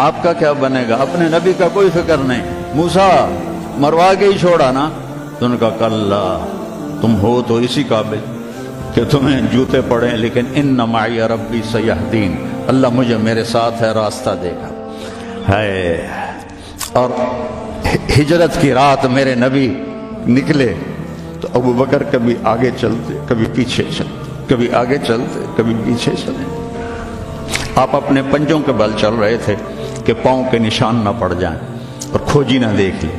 آپ کا کیا بنے گا؟ اپنے نبی کا کوئی فکر نہیں. موسیٰ مروا کے ہی چھوڑا نا. تو ان کا کلا، تم ہو تو اسی قابل کہ تمہیں جوتے پڑیں، لیکن ان معی ربی سیہدین، اللہ مجھے میرے ساتھ ہے، راستہ دے گا. ہے اور ہجرت کی رات میرے نبی نکلے تو ابو بکر کبھی آگے چلتے کبھی پیچھے چلتے، کبھی آگے چلتے کبھی پیچھے چلے. آپ اپنے پنجوں کے بل چل رہے تھے کہ پاؤں کے نشان نہ پڑ جائیں اور کھوجی نہ دیکھ لیں.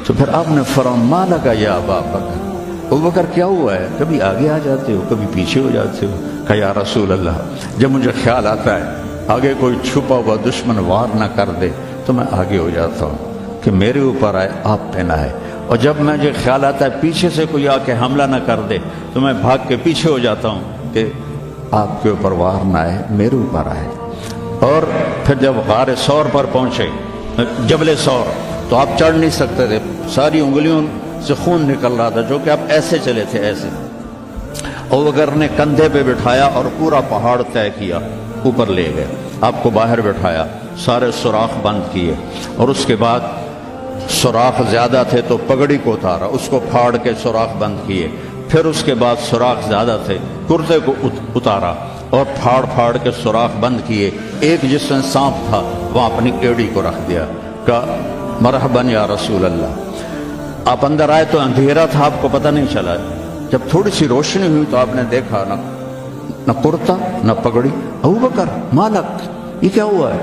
تو پھر آپ نے فرمایا ما لکا یا ابا بکر، ابو بکر کیا ہوا ہے؟ کبھی آگے آ جاتے ہو کبھی پیچھے ہو جاتے ہو. کہا یا رسول اللہ، جب مجھے خیال آتا ہے آگے کوئی چھپا ہوا دشمن وار نہ کر دے تو میں آگے ہو جاتا ہوں کہ میرے اوپر آئے، آپ پہ نہ آئے. اور جب مجھے خیال آتا ہے پیچھے سے کوئی آ کے حملہ نہ کر دے تو میں بھاگ کے پیچھے ہو جاتا ہوں کہ آپ کے اوپر وار نہ آئے، میرے اوپر آئے. اور پھر جب غار ثور پر پہنچے، جبل ثور، تو آپ چڑھ نہیں سکتے تھے، ساری انگلیوں سے خون نکل رہا تھا، جو کہ آپ ایسے چلے تھے ایسے. ابو بکر نے کندھے پہ بٹھایا اور پورا پہاڑ طے کیا، اوپر لے گئے. آپ کو باہر بٹھایا، سارے سوراخ بند کیے، اور اس کے بعد سوراخ زیادہ تھے تو پگڑی کو اتارا، اس کو پھاڑ کے سوراخ بند کیے. پھر اس کے بعد سوراخ زیادہ تھے، کرتے کو اتارا اور پھاڑ پھاڑ کے سوراخ بند کیے. ایک جس میں سانپ تھا وہاں اپنی ایڑی کو رکھ دیا. کہا مرحباً یا رسول اللہ. آپ اندر آئے تو اندھیرا تھا، آپ کو پتہ نہیں چلا. جب تھوڑی سی روشنی ہوئی تو آپ نے دیکھا نہ کرتا نہ پگڑی. ابو بکر مالک، یہ کیا ہوا ہے؟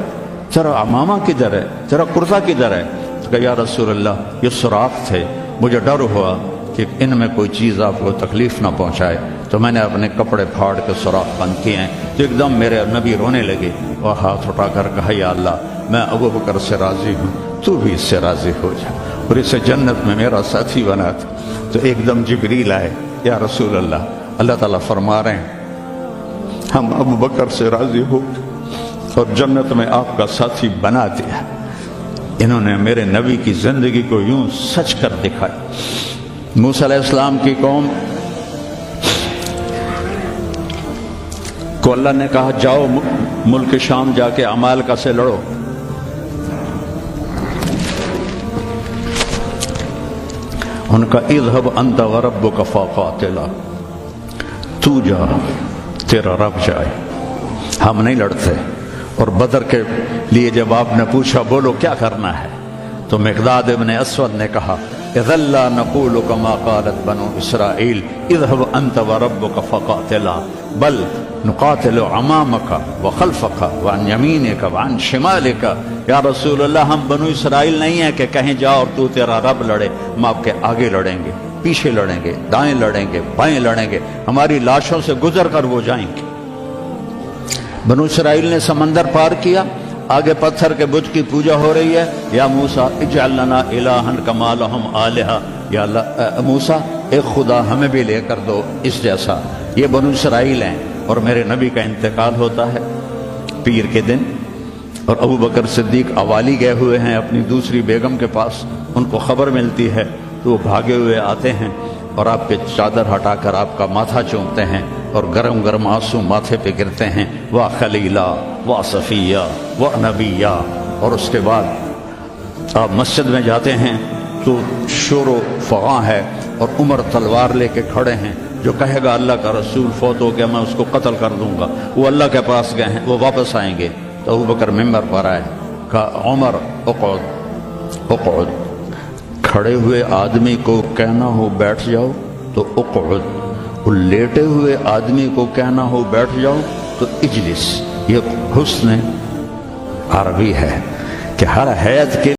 ذرا امامہ کدھر ہے، ذرا کرتا کدھر ہے؟ تو کہا یا رسول اللہ یہ سوراخ تھے، مجھے ڈر ہوا کہ ان میں کوئی چیز آپ کو تکلیف نہ پہنچائے تو میں نے اپنے کپڑے پھاڑ کے سوراخ بند کیے ہیں. تو ایک دم میرے نبی رونے لگے اور ہاتھ اٹھا کر کہا یا اللہ میں ابو بکر سے راضی ہوں، تو بھی اس سے راضی ہو جا اور اسے جنت میں میرا ساتھی بنا تھا. تو ایک دم جبریل آئے، یا رسول اللہ، اللہ تعالیٰ فرما رہے ہیں ہم ابو بکر سے راضی ہو اور جنت میں آپ کا ساتھی بنا دیا. انہوں نے میرے نبی کی زندگی کو یوں سچ کر دکھائی. موسیٰ علیہ السلام کی قوم کو اللہ نے کہا جاؤ ملک شام جا کے عمالقہ سے لڑو. ان کا اذهب انت وربک فقاتلا، تو جا تیرا رب جائے، ہم نہیں لڑتے. اور بدر کے لیے جب آپ نے پوچھا بولو کیا کرنا ہے تو مقداد ابن اسود نے کہا اذا لا نقول كما قالت بنو اسرائیل اذهب انت وربك فقاتلا بل نقاتل امامك وخلفك وعن يمينك وعن شمالك. یا رسول اللہ ہم بنو اسرائیل نہیں ہیں کہ کہیں جاؤ اور تو تیرا رب لڑے، ہم آپ کے آگے لڑیں گے، پیچھے لڑیں گے، دائیں لڑیں گے، بائیں لڑیں گے، ہماری لاشوں سے گزر کر وہ جائیں گے. بنو اسرائیل نے سمندر پار کیا، آگے پتھر کے بت کی پوجا ہو رہی ہے. یا موسیٰ اجعل لنا الہا کما لہم آلہہ، یا اللہ موسیٰ ایک خدا ہمیں بھی لے کر دو اس جیسا. یہ بنو اسرائیل ہیں اور میرے نبی کا انتقال ہوتا ہے پیر کے دن، اور ابو بکر صدیق اوالی گئے ہوئے ہیں اپنی دوسری بیگم کے پاس. ان کو خبر ملتی ہے تو وہ بھاگے ہوئے آتے ہیں اور آپ کے چادر ہٹا کر آپ کا ماتھا چومتے ہیں اور گرم گرم آنسو ماتھے پہ گرتے ہیں. واہ خلیلہ واہ صفیہ واہ نبیہ. اور اس کے بعد آپ مسجد میں جاتے ہیں تو شور و فغاں ہے اور عمر تلوار لے کے کھڑے ہیں. جو کہے گا اللہ کا رسول فوت ہو گیا میں اس کو قتل کر دوں گا، وہ اللہ کے پاس گئے ہیں، وہ واپس آئیں گے. تو ابو بکر ممبر پر آئے، کہا عمر اقعد اقعد. کھڑے ہوئے آدمی کو کہنا ہو بیٹھ جاؤ تو اقعد، لیٹے ہوئے آدمی کو کہنا ہو بیٹھ جاؤ تو اجلس. یہ حسن عربی ہے کہ ہر حیت کے